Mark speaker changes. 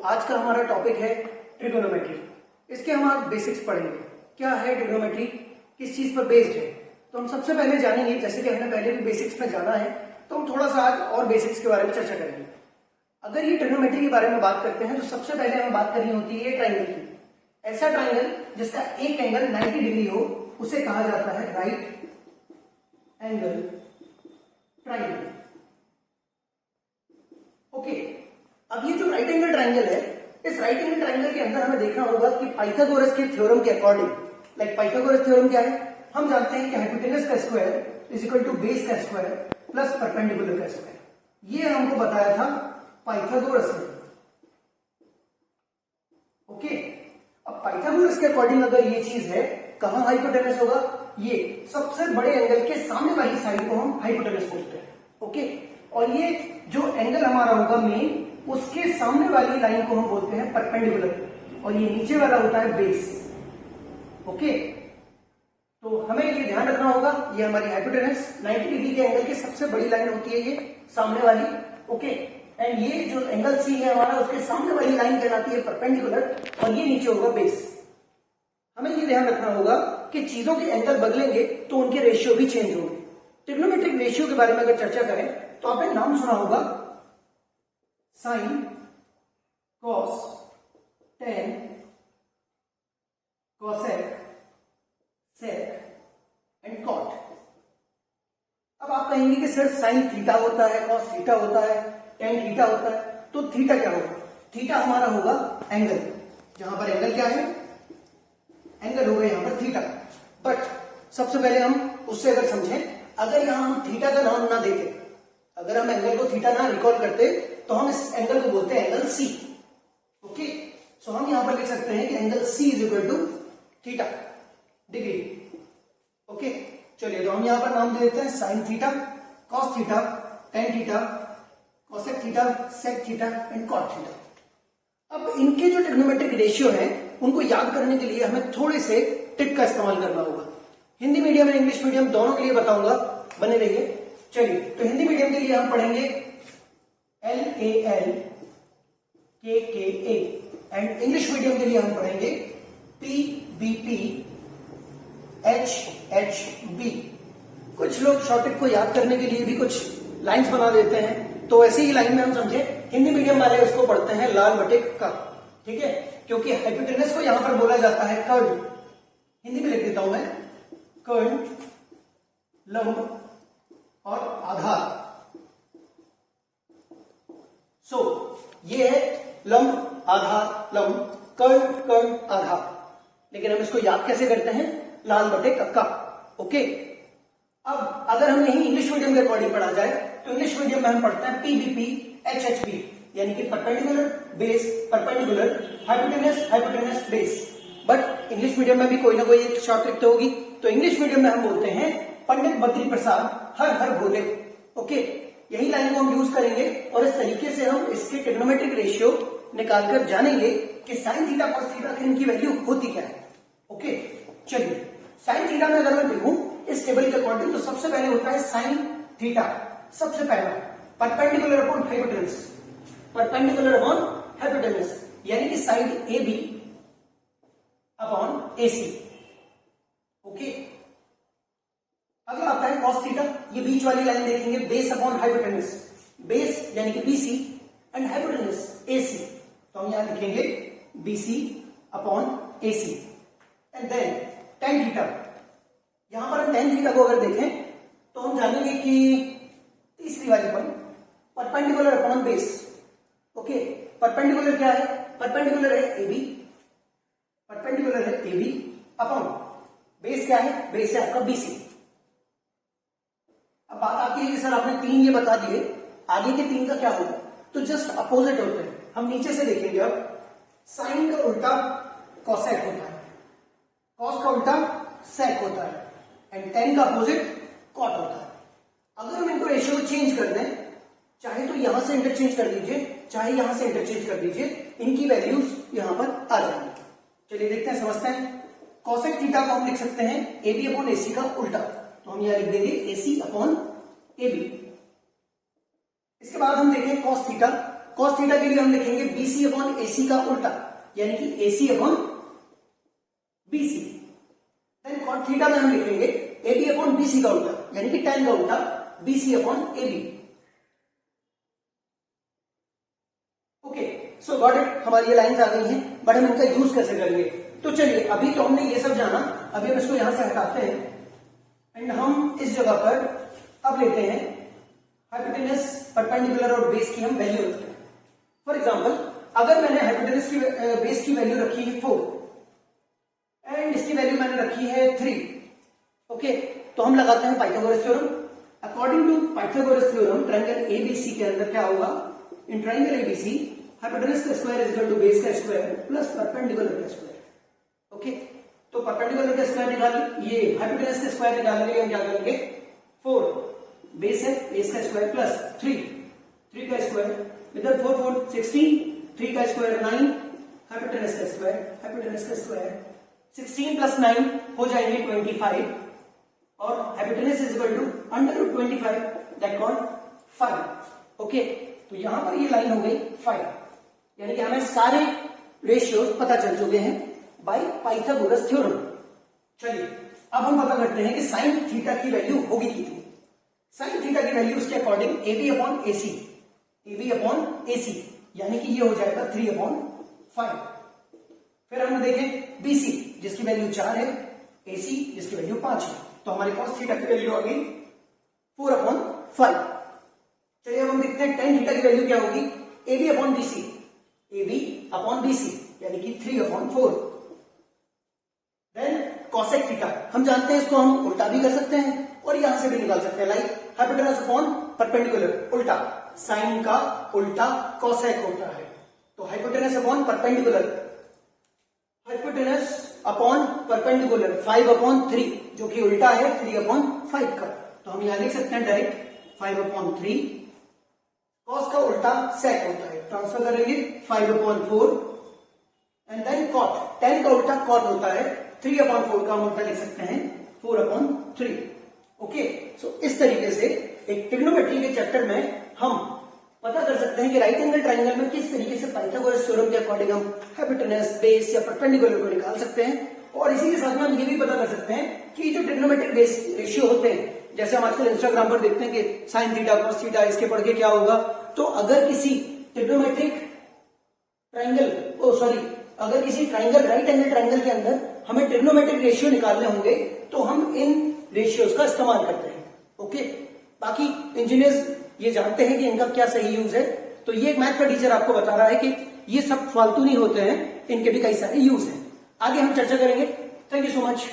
Speaker 1: आज का हमारा टॉपिक है ट्रिगोनोमेट्री। इसके हम आज बेसिक्स पढ़ेंगे। क्या है ट्रिगोनोमेट्री, किस चीज पर बेस्ड है, तो हम सबसे पहले जानेंगे। जैसे कि हमने पहले भी बेसिक्स में जाना है, तो हम थोड़ा सा आज और बेसिक्स के बारे में चर्चा करेंगे। अगर ये ट्रिगोनोमेट्री के बारे में बात करते हैं तो सबसे पहले हमें बात करनी होती है ट्राइंगल की। ऐसा ट्राइंगल जिसका एक एंगल 90 डिग्री हो उसे कहा जाता है राइट एंगल ट्राइंगल। ओके, अब ये जो राइट एंगल ट्राइंगल है, इस राइट एंगल ट्राइंगल के अंदर हमें देखना होगा कि पाइथागोरस के थ्योरम के अकॉर्डिंग, पाइथागोरस थ्योरम क्या है, हम जानते हैं कि हाइपोटेनस का square is equal to base का स्क्वायर प्लस परपेंडिकुलर का स्क्वायर। ये हमको बताया था पाइथागोरस ने। ओके, अब पाइथागोरस के अकॉर्डिंग अगर ये चीज है, कहां हाइपोटेनस होगा, ये सबसे बड़े एंगल के सामने वाली साइड को हम हाइपोटेनस बोलते हैं। ओके, और ये जो एंगल हमारा होगा मेन, उसके सामने वाली लाइन को हम बोलते हैं परपेंडिकुलर, और ये नीचे वाला होता है बेस। ओके, तो हमें ये ध्यान रखना होगा, ये हमारी हाइपोटेनस 90 डिग्री के एंगल की सबसे बड़ी लाइन होती है, ये सामने वाली। ओके, एंड ये जो एंगल सी है हमारा, उसके सामने वाली लाइन कहलाती है परपेंडिकुलर, और ये नीचे होगा बेस। हमें ये ध्यान रखना होगा कि चीजों के एंगल बदलेंगे तो उनके रेशियो भी चेंज होंगे। ट्रिग्नोमेट्रिक रेशियो के बारे में अगर चर्चा करें तो आपने नाम सुना होगा sine, cos, tan, cosec, sec and cot. अब आप कहेंगे कि सर साइन थीटा होता है, कॉस थीटा होता है, टेन थीटा होता है, तो थीटा क्या होगा? थीटा हमारा होगा एंगल, जहां पर एंगल क्या है, एंगल होगा यहां पर थीटा। बट सबसे पहले हम उससे अगर समझें, अगर यहां हम थीटा का नाम ना देते, अगर हम एंगल को थीटा ना रिकॉल करते, तो हम इस एंगल को बोलते हैं एंगल सी। ओके, सो हम यहां पर लिख सकते हैं कि angle C is equal to theta degree. Okay, चलिए तो हम यहां पर नाम दे देते हैं sine theta, cos theta, tan theta, cosec theta, sec theta and cot theta. अब इनके जो ट्रिग्नोमेट्रिक रेशियो हैं, उनको याद करने के लिए हमें थोड़े से ट्रिक का इस्तेमाल करना होगा। हिंदी मीडियम और इंग्लिश मीडियम दोनों के लिए बताऊंगा, बने रहिए। चलिए, तो हिंदी मीडियम के लिए हम पढ़ेंगे LAL KKA, and English medium के लिए हम पढ़ेंगे PBP HHB। कुछ लोग शॉर्टकट को याद करने के लिए भी कुछ लाइंस बना देते हैं, तो ऐसे ही लाइन में हम समझे, हिंदी मीडियम वाले उसको पढ़ते हैं लाल बटे का। ठीक है, क्योंकि हाइपोटेनस को यहां पर बोला जाता है कर्ल। हिंदी में लिख देता हूं मैं, कर्ल, लंब और आधार। सो ये है लंब, आधार, लंब, कर्ल, कर्ल, आधार। लेकिन हम इसको याद कैसे करते हैं? लाल बटे का। ओके, अब अगर हम यही इंग्लिश मीडियम के अकॉर्डिंग पढ़ा जाए, तो इंग्लिश मीडियम में हम पढ़ते हैं PBP HHB, यानी कि perpendicular base, perpendicular hypotenuse, hypotenuse base. But English medium में भी कोई ना कोई एक शॉर्ट ट्रिक तो होगी, तो इंग्लिश मीडियम में हम बोलते हैं पंडित बद्री प्रसाद हर हर भोले। ओके, यही लाइन को हम यूज करेंगे, और इस तरीके से हम इसके ट्रिग्नोमेट्रिक रेशियो निकालकर जानेंगे कि साइन थीटा कॉस थीटा इनकी वैल्यू होती क्या है। ओके, चलिए, साइन थीटा में अगर मैं देखूं इस टेबल के अकॉर्डिंग, तो सबसे पहले होता है साइन थीटा। सबसे पहला perpendicular upon hypotenuse, perpendicular upon hypotenuse, यानी कि side AB upon AC। Okay, अगला आता है कॉस थीटा। ये बीच वाली लाइन देखेंगे, बेस अपॉन हाइपोटेनस, बेस यानी कि BC एंड हाइपोटेनस AC, तो हम यहां लिखेंगे BC upon AC। And then tan theta, यहां पर हम टेन थीटा को अगर देखें तो हम जानेंगे कि तीसरी वाली point perpendicular upon base. Okay, perpendicular क्या है? परपेंडिकुलर है AB, परपेंडिकुलर है AB अपॉन बेस क्या है? बेस है आपका BC। अब बात आती है कि सर आपने तीन ये बता दिए, आगे के तीन का क्या होगा? तो जस्ट अपोजिट होते हैं। हम नीचे से देखेंगे, अब साइन का उल्टा कॉसेक होता है, कॉस का उल्टा सेक होता है, एंड टेन का अपोजिट कॉट होता है। अगर हम इनको रेशियो चेंज कर दें, चाहे तो यहां से इंटरचेंज कर दीजिए, चाहे यहां से इंटरचेंज कर दीजिए, इनकी वैल्यूज यहां पर आ जाएंगी। चलिए देखते हैं, समझते हैं। कॉसेक थीटा को हम लिख सकते हैं AB अपॉन AC का उल्टा, तो हम यहां लिख देंगे AC अपॉन AB। इसके बाद हम देखें कॉस थीटा। कॉस थीटा के लिए हम लिखेंगे बीसी अपॉन एसी का उल्टा, यानी कि AC upon BC. Then cot theta में हम लिखेंगे एबी अपॉन बीसी का उल्टा, यानी कि tan का उल्टा BC upon AB. Okay, so got it. हमारी ये लाइंस आ गई हैं, बट हम इनका यूज कैसे करेंगे? तो चलिए, अभी तो हमने ये सब जाना, अभी हम इसको यहां से हटाते हैं एंड हम इस जगह पर अब लेते हैं हाइपोटेनस, परपेंडिकुलर और बेस की हम वैल्यू रखते हैं। फॉर एग्जांपल, अगर मैंने हाइपोटेनस की बेस की वैल्यू रखी है 4 एंड इसकी वैल्यू मैंने रखी है 3, ओके, तो हम लगाते हैं Pythagoras theorem. According to Pythagoras theorem, triangle ABC के अंदर क्या होगा? इन ट्रायंगल एबीसी हाइपोटेनस का square is equal to base का स्क्वायर प्लस परपेंडिकुलर का स्क्वायर। ओके, तो परपेंडिकुलर का स्क्वायर निकालिए, ये हाइपोटेनस का स्क्वायर निकालेंगे, हम क्या करेंगे? 4 बेस है, बेस का स्क्वायर प्लस 3 का स्क्वायर, इधर 4 4 16, 3 का स्क्वायर 9, हाइपोटेनस का स्क्वायर 16 प्लस 9 हो जाएंगे 25 और hypotenuse is equal to under root 25 that called 5। Okay, तो यहां पर ये लाइन हो गई 5, यानी कि हमें सारे रेशियोज पता चल चुके हैं बाय पाइथागोरस थ्योरम। चलिए, अब हम पता करते हैं कि साइन थीटा की वैल्यू होगी कितनी। साइन थीटा की वैल्यू उसके अकॉर्डिंग एबी अपॉन एसी, यानी कि ये हो जाएगा 3/5। फिर हम देखें बीसी जिसकी वैल्यू 4 है, एसी जिसकी वैल्यू 5 है, तो हमारे पास थीटा की वैल्यू आ गई 4/5। चलिए, अब हम देखते हैं टेन थीटा की वैल्यू क्या होगी? एबी अपॉन बीसी, यानी कि 3/4। देन कॉसेक थीटा, हम जानते हैं इसको हम उल्टा भी कर सकते हैं और यहां से भी निकाल सकते हैं, लाइक हाइपोटेनस अपॉन परपेंडिकुलर, उल्टा साइन का उल्टा कॉसेक होता है। तो hypotenuse upon perpendicular, hypotenuse upon perpendicular 5/3, जो कि उल्टा है 3/5 का, तो हम यहां लिख सकते हैं डायरेक्ट 5/3। कॉस का उल्टा सेक होता है, ट्रांसफर करेंगे 5/4 एंड देन कॉट, tan का उल्टा कॉट होता है 3/4 का, हम उल्टा लिख सकते हैं 4/3। ओके, सो इस तरीके से एक ट्रिग्नोमेट्री के चैप्टर में हम पता कर सकते हैं कि राइट एंगल ट्रायंगल में किस तरीके से पाइथागोरस थ्योरम के अकॉर्डिंग हम हाइपोटेनस, बेस या परपेंडिकुलर को निकाल सकते हैं। और इसी के साथ में हम ये भी पता कर सकते हैं कि जो ट्रिग्नोमेट्रिक बेस रेशियो होते हैं, जैसे हम आजकल इंस्टाग्राम पर देखते हैं कि साइन थीटा, कॉस थीटा, इसके पढ़ के क्या होगा, तो अगर किसी ट्रिग्नोमेट्रिक ट्रायंगल, अगर किसी ट्रायंगल, राइट एंगल ट्रायंगल के अंदर हमें ट्रिग्नोमेट्रिक रेशियो निकालने होंगे तो हम इन रेशियोज का इस्तेमाल करते हैं। ओके, बाकी इंजीनियर्स ये जानते हैं कि इनका क्या सही यूज है, तो ये मैथ का टीचर आपको बता रहा है कि ये सब फालतू नहीं होते हैं, इनके भी कई सारे यूज हैं। आगे हम चर्चा करेंगे। Thank you so much.